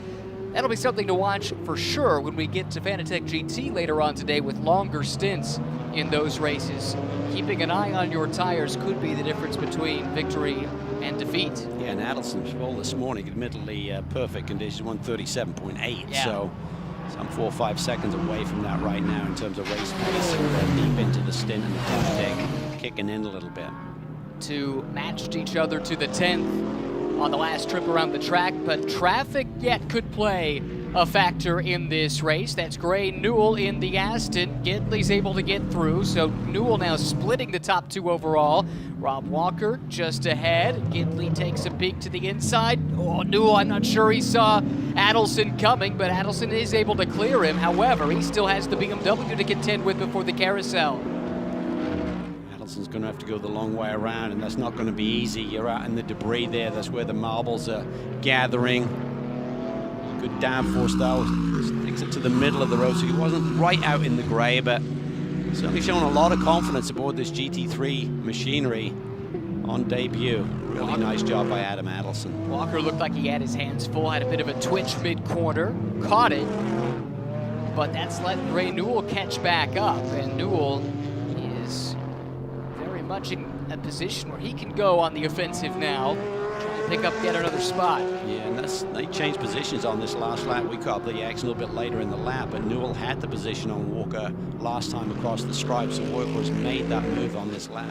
Speaker 1: that'll be something to watch for sure when we get to Fanatec GT later on today with longer stints in those races. Keeping an eye on your tires could be the difference between victory and defeat.
Speaker 4: Yeah, and Adelson's pole this morning, admittedly perfect conditions, 137.8.
Speaker 1: Yeah.
Speaker 4: So some 4 or 5 seconds away from that right now in terms of race pace, and deep into the stint and the tech kicking in a little bit.
Speaker 1: To matched each other to the 10th on the last trip around the track, but traffic yet could play a factor in this race. That's Gray Newell in the Aston. Gidley's able to get through, so Newell now splitting the top 2 overall. Rob Walker just ahead. Gidley takes a peek to the inside. Oh, Newell, I'm not sure he saw Adelson coming, but Adelson is able to clear him. However, he still has the BMW to contend with before the carousel.
Speaker 4: Adelson's going to have to go the long way around, and that's not going to be easy. You're out in the debris there. That's where the marbles are gathering. Good downforce though, takes it to the middle of the road, so he wasn't right out in the grey, but certainly showing a lot of confidence aboard this GT3 machinery on debut. Really nice job by Adam Adelson.
Speaker 1: Walker looked like he had his hands full, had a bit of a twitch mid-corner, caught it, but that's let Gray Newell catch back up, and Newell is very much in a position where he can go on the offensive now, trying to pick up yet another spot.
Speaker 4: Yeah, and they changed positions on this last lap. We caught the action a little bit later in the lap, but Newell had the position on Walker last time across the stripe, so Walker has made that move on this lap.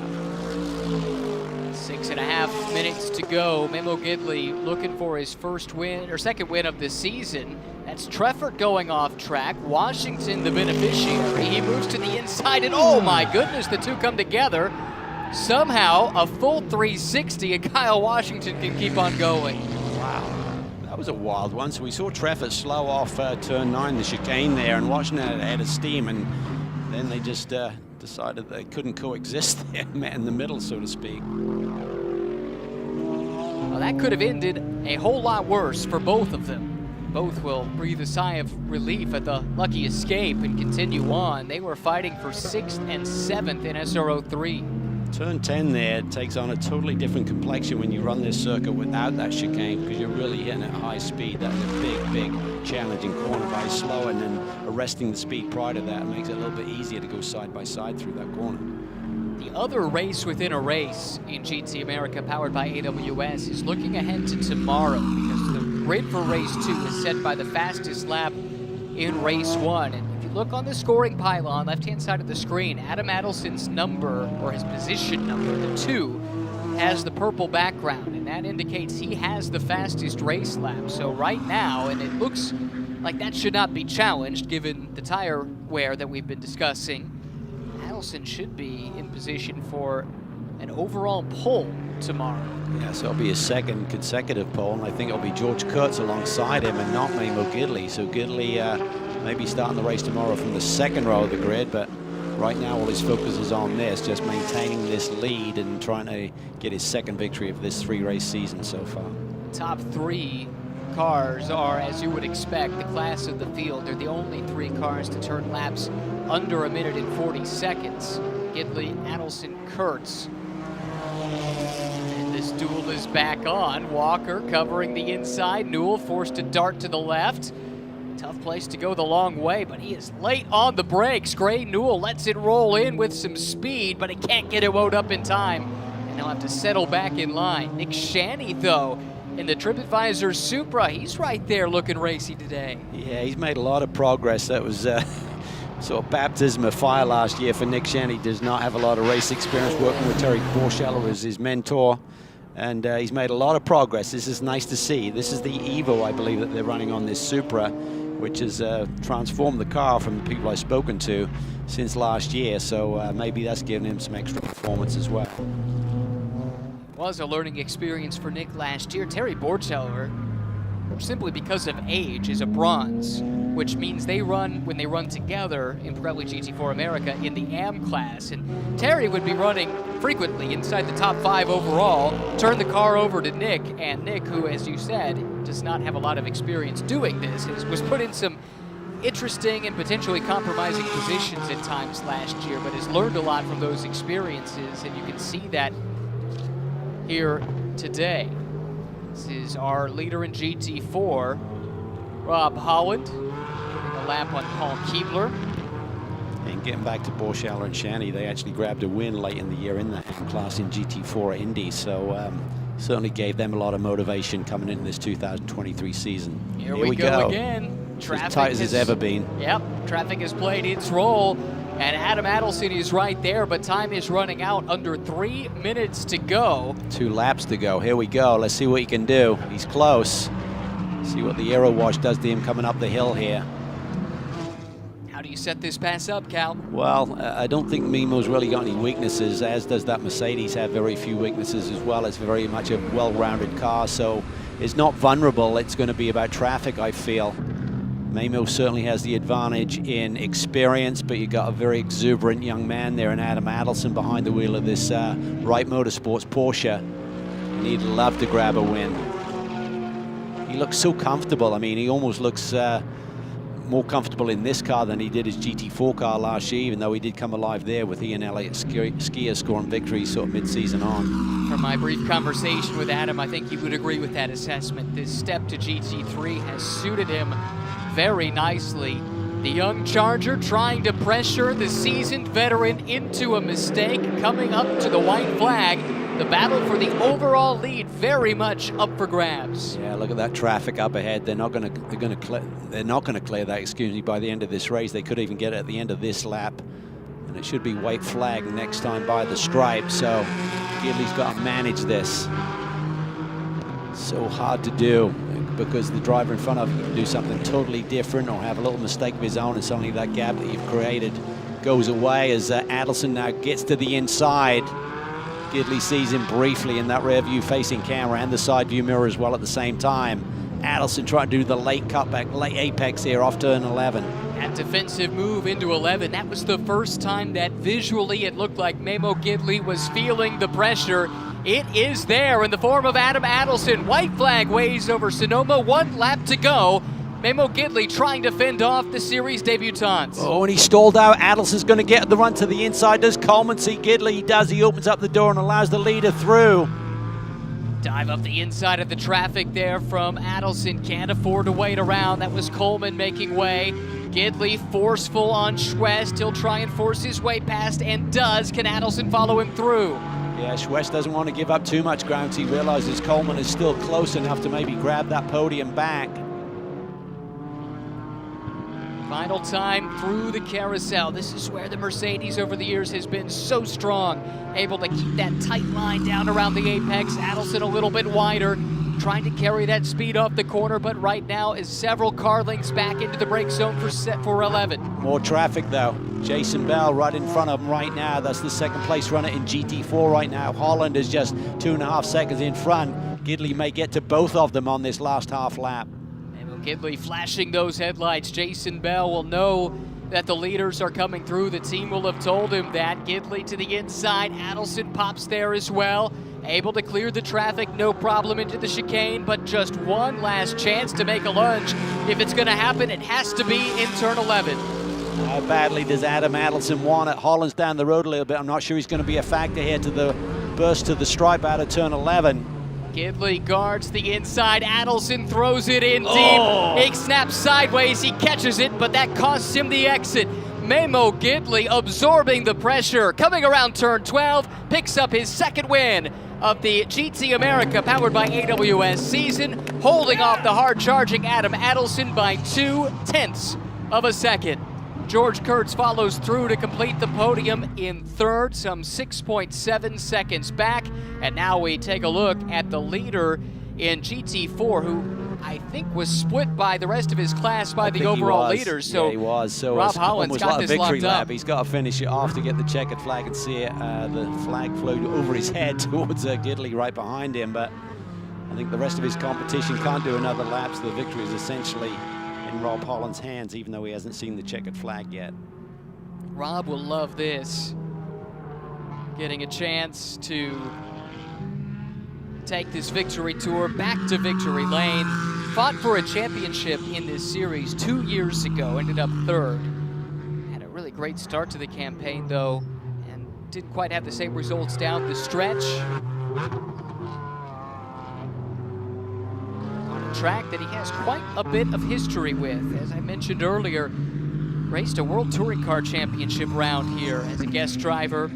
Speaker 1: 6.5 minutes to go. Memo Gidley looking for his first win, or second win of the season. That's Treffert going off track. Washington the beneficiary. He moves to the inside, and oh my goodness, the two come together. Somehow, a full 360, and Kyle Washington can keep on going.
Speaker 4: Wow, that was a wild one. So we saw Treffert slow off turn 9, the chicane there, and Washington had a head of steam, and then they just decided they couldn't coexist there, met in the middle, so to speak.
Speaker 1: Well, that could have ended a whole lot worse for both of them. Both will breathe a sigh of relief at the lucky escape and continue on. They were fighting for 6th and 7th in SRO 3.
Speaker 4: Turn 10 there takes on a totally different complexion when you run this circuit without that chicane, because you're really hitting at high speed. That's a big challenging corner by slow, and then arresting the speed prior to that makes it a little bit easier to go side by side through that corner.
Speaker 1: The other race within a race in GT America powered by AWS is looking ahead to tomorrow, because the grid for race 2 is set by the fastest lap in race 1. And if you look on the scoring pylon, left-hand side of the screen, Adam Adelson's number, or his position number, the 2, has the purple background, and that indicates he has the fastest race lap. So right now, and it looks like that should not be challenged given the tire wear that we've been discussing, Adelson should be in position for an overall pole tomorrow.
Speaker 4: Yeah, so it'll be his second consecutive pole, and I think it'll be George Kurtz alongside him and not Memo Gidley. So Gidley maybe starting the race tomorrow from the second row of the grid, but right now all his focus is on this, just maintaining this lead and trying to get his second victory of this 3-race season so far.
Speaker 1: Top 3 cars are, as you would expect, the class of the field. They're the only 3 cars to turn laps under 1 minute and 40 seconds. Gidley, Adelson, Kurtz. And this duel is back on. Walker covering the inside. Newell forced to dart to the left. Tough place to go the long way, but he is late on the brakes. Gray Newell lets it roll in with some speed, but he can't get it wound up in time. And he'll have to settle back in line. Nick Shanny, though, in the TripAdvisor Supra, he's right there looking racy today.
Speaker 4: Yeah, he's made a lot of progress. That was sort of baptism of fire last year for Nick Shanny. Does not have a lot of race experience, working with Terry Borscheller as his mentor. And he's made a lot of progress. This is nice to see. This is the Evo, I believe, that they're running on this Supra, which has transformed the car from the people I've spoken to since last year. So maybe that's given him some extra performance as well.
Speaker 1: Was a learning experience for Nick last year. Terry Borscheller, simply because of age, is a bronze, which means they run, when they run together in Pirelli GT4 America, in the AM class. And Terry would be running frequently inside the top 5 overall, turn the car over to Nick, and Nick, who, as you said, does not have a lot of experience doing this, was put in some interesting and potentially compromising positions at times last year, but has learned a lot from those experiences, and you can see that here today. This is our leader in GT4, Rob Holland, getting a lap on Paul Keebler.
Speaker 4: And getting back to Borscheller and Shanny, they actually grabbed a win late in the year in the AM class in GT4 Indy, so certainly gave them a lot of motivation coming into this 2023 season.
Speaker 1: Here we go again.
Speaker 4: Traffic as tight as it's ever been.
Speaker 1: Yep, traffic has played its role, and Adam Adelson is right there, but time is running out. Under 3 minutes to go.
Speaker 4: 2 laps to go. Here we go. Let's see what he can do. He's close. See what the aero wash does to him coming up the hill here.
Speaker 1: How do you set this pass up, Cal?
Speaker 4: Well, I don't think Memo's really got any weaknesses, as does that Mercedes have very few weaknesses as well. It's very much a well-rounded car, so it's not vulnerable. It's going to be about traffic, I feel. Memo certainly has the advantage in experience, but you got a very exuberant young man there in Adam Adelson behind the wheel of this Wright Motorsports Porsche, and he'd love to grab a win. He looks so comfortable. I mean, he almost looks more comfortable in this car than he did his GT4 car last year, even though he did come alive there with he and Elliott Skier scoring victories sort of mid-season on.
Speaker 1: From my brief conversation with Adam, I think he would agree with that assessment. This step to GT3 has suited him very nicely. The young Charger trying to pressure the seasoned veteran into a mistake, coming up to the white flag. The battle for the overall lead very much up for grabs.
Speaker 4: Yeah, look at that traffic up ahead. They're not going to clear that, excuse me, by the end of this race. They could even get it at the end of this lap, and it should be white flag next time by the stripe. So Gidley's got to manage this. So hard to do, because the driver in front of you can do something totally different or have a little mistake of his own, and suddenly that gap that you've created goes away as Adelson now gets to the inside. Gidley sees him briefly in that rear view facing camera and the side view mirror as well at the same time. Adelson trying to do the late cutback, late apex here off turn 11.
Speaker 1: That defensive move into 11, that was the first time that visually it looked like Memo Gidley was feeling the pressure. It is there in the form of Adam Adelson. White flag waves over Sonoma, 1 lap to go. Memo Gidley trying to fend off the series debutants.
Speaker 4: Oh, and he stalled out. Adelson's going to get the run to the inside. Does Coleman see Gidley? He does. He opens up the door and allows the leader through.
Speaker 1: Dive up the inside of the traffic there from Adelson. Can't afford to wait around. That was Coleman making way. Gidley forceful on Schwest. He'll try and force his way past, and does. Can Adelson follow him through?
Speaker 4: Yeah, Schwest doesn't want to give up too much ground. He realizes Coleman is still close enough to maybe grab that podium back.
Speaker 1: Final time through the carousel. This is where the Mercedes over the years has been so strong, able to keep that tight line down around the apex. Adelson a little bit wider, trying to carry that speed off the corner, but right now is several car lengths back into the brake zone for 11.
Speaker 2: More traffic though. Jason Bell right in front of him right now. That's the second place runner in GT4 right now. Holland is just 2.5 seconds in front. Gidley may get to both of them on this last half lap.
Speaker 1: And Gidley flashing those headlights. Jason Bell will know that the leaders are coming through. The team will have told him that. Gidley to the inside. Adelson pops there as well. Able to clear the traffic, no problem into the chicane, but just one last chance to make a lunge. If it's going to happen, it has to be in turn 11.
Speaker 2: How badly does Adam Adelson want it? Holland's down the road a little bit. I'm not sure he's going to be a factor here to the burst to the stripe out of turn 11.
Speaker 1: Gidley guards the inside. Adelson throws it in deep. He snaps sideways. He catches it, but that costs him the exit. Memo Gidley absorbing the pressure. Coming around turn 12, picks up his second win of the GT America powered by AWS season, holding off the hard-charging Adam Adelson by 0.2 of a second. George Kurtz follows through to complete the podium in third, some 6.7 seconds back. And now we take a look at the leader in GT4, who I think was split by the rest of his class by the overall leaders. So
Speaker 2: yeah, he was. So
Speaker 1: Rob Holland's got
Speaker 2: like
Speaker 1: this locked
Speaker 2: lap.
Speaker 1: up.
Speaker 2: He's got to finish it off to get the checkered flag and see it. The flag flew over his head towards Gidley right behind him, but I think the rest of his competition can't do another lap, so the victory is essentially in Rob Holland's hands, even though he hasn't seen the checkered flag yet.
Speaker 1: Rob will love this. Getting a chance to take this victory tour back to victory lane. Fought for a championship in this series 2 years ago, ended up third. Had a really great start to the campaign though, and didn't quite have the same results down the stretch. On a track that he has quite a bit of history with. As I mentioned earlier, raced a World Touring Car Championship round here as a guest driver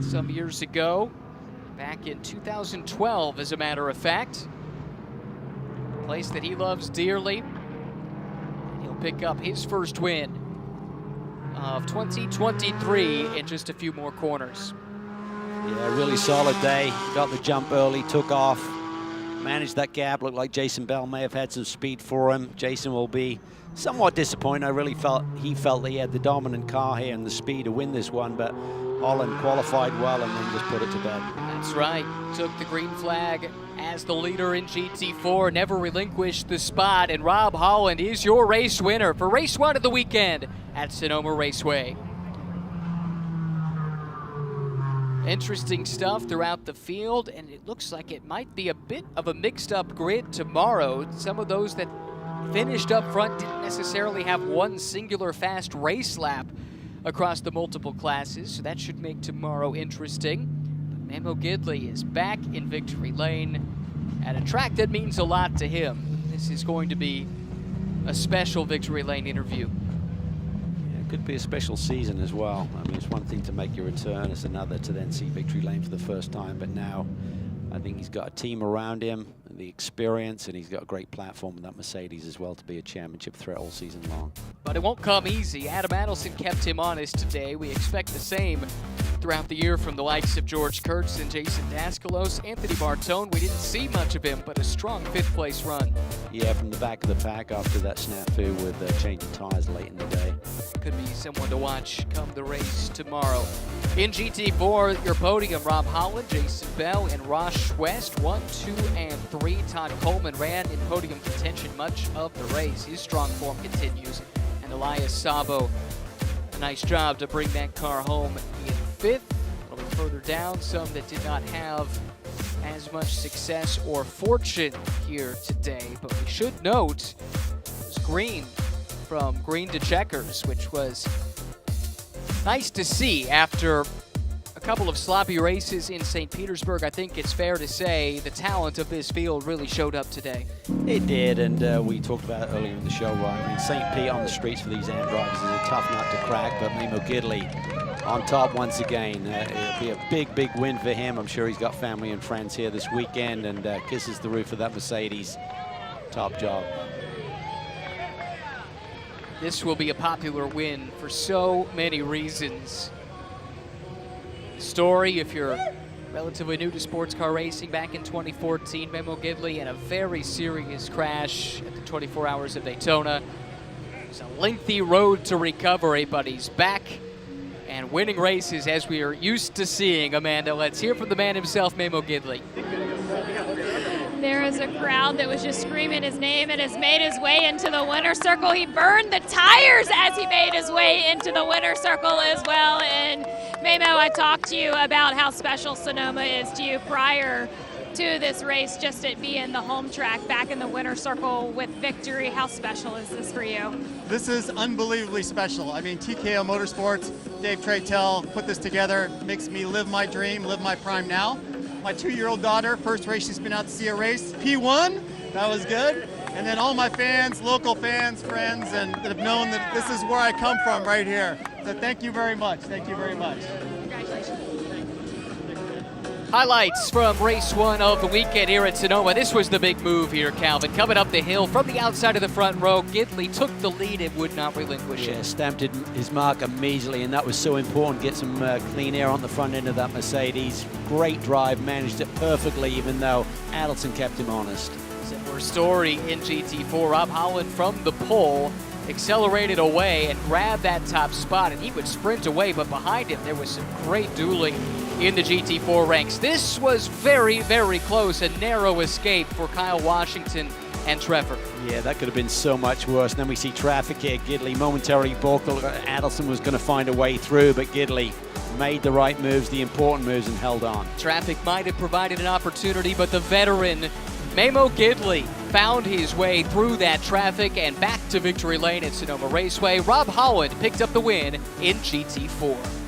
Speaker 1: some years ago. Back in 2012, as a matter of fact. A place that he loves dearly. And he'll pick up his first win of 2023 in just a few more corners.
Speaker 2: Yeah, really solid day. Got the jump early, took off, managed that gap. Looked like Jason Bell may have had some speed for him. Jason will be somewhat disappointed. I really felt he had the dominant car here and the speed to win this one, but Holland qualified well and then just put it to bed.
Speaker 1: That's right. Took the green flag as the leader in GT4, never relinquished the spot, and Rob Holland is your race winner for race one of the weekend at Sonoma Raceway. Interesting stuff throughout the field, and it looks like it might be a bit of a mixed-up grid tomorrow. Some of those that finished up front didn't necessarily have one singular fast race lap across the multiple classes, so that should make tomorrow interesting. But Memo Gidley is back in victory lane at a track that means a lot to him. This is going to be a special victory lane interview.
Speaker 2: Yeah, it could be a special season as well. I mean, it's one thing to make your return, it's another to then see victory lane for the first time, but now I think he's got a team around him, and the experience, and he's got a great platform with that Mercedes as well to be a championship threat all season long.
Speaker 1: But it won't come easy. Adam Adelson kept him honest today. We expect the same throughout the year from the likes of George Kurtz and Jason Daskalos. Anthony Bartone, we didn't see much of him, but a strong fifth-place run.
Speaker 2: Yeah, from the back of the pack after that snafu with changing tires late in the day.
Speaker 1: Could be someone to watch come the race tomorrow. In GT4, your podium, Rob Holland, Jason Bell, and Rosh West. 1, 2, and 3. Todd Coleman ran in podium contention much of the race. His strong form continues. And Elias Sabo, a nice job to bring that car home in fifth. A little bit further down, some that did not have as much success or fortune here today. But we should note it was green from green to checkers, which was nice to see after a couple of sloppy races in St. Petersburg. I think it's fair to say the talent of this field really showed up today.
Speaker 2: It did, and we talked about it earlier in the show, right? I mean, St. Pete on the streets for these AM drivers is a tough nut to crack, but Memo Gidley on top once again. It'll be a big, big win for him. I'm sure he's got family and friends here this weekend, and kisses the roof of that Mercedes. Top job.
Speaker 1: This will be a popular win for so many reasons. Story, if you're relatively new to sports car racing back in 2014. Memo Gidley in a very serious crash at the 24 Hours of Daytona. It's a lengthy road to recovery, but he's back and winning races as we are used to seeing. Amanda, let's hear from the man himself, Memo Gidley.
Speaker 3: There is a crowd that was just screaming his name and has made his way into the winner's circle. He burned the tires as he made his way into the winner's circle as well. And Memo, I talked to you about how special Sonoma is to you prior to this race, just it being the home track back in the winner's circle with victory. How special is this for you?
Speaker 5: This is unbelievably special. I mean, TKO Motorsports, Dave Traytel put this together, makes me live my dream, live my prime now. My 2-year-old daughter, first race she's been out to see a race, P1, that was good. And then all my fans, local fans, friends, and that have known that this is where I come from right here. So thank you very much, thank you very much.
Speaker 3: Congratulations.
Speaker 1: Highlights from race 1 of the weekend here at Sonoma. This was the big move here, Calvin. Coming up the hill from the outside of the front row, Gidley took the lead and would not relinquish it.
Speaker 4: Stamped his mark immediately, and that was so important. Get some clean air on the front end of that Mercedes. Great drive, managed it perfectly, even though Adelson kept him honest.
Speaker 1: Similar story in GT4. Rob Holland from the pole accelerated away and grabbed that top spot, and he would sprint away, but behind him there was some great dueling in the GT4 ranks. This was very, very close, a narrow escape for Kyle Washington and Trevor.
Speaker 4: Yeah, that could have been so much worse. And then we see traffic here. Gidley momentarily balked. Adelson was going to find a way through, but Gidley made the right moves, the important moves, and held on.
Speaker 1: Traffic might have provided an opportunity, but the veteran Memo Gidley found his way through that traffic and back to victory lane at Sonoma Raceway. Rob Holland picked up the win in GT4.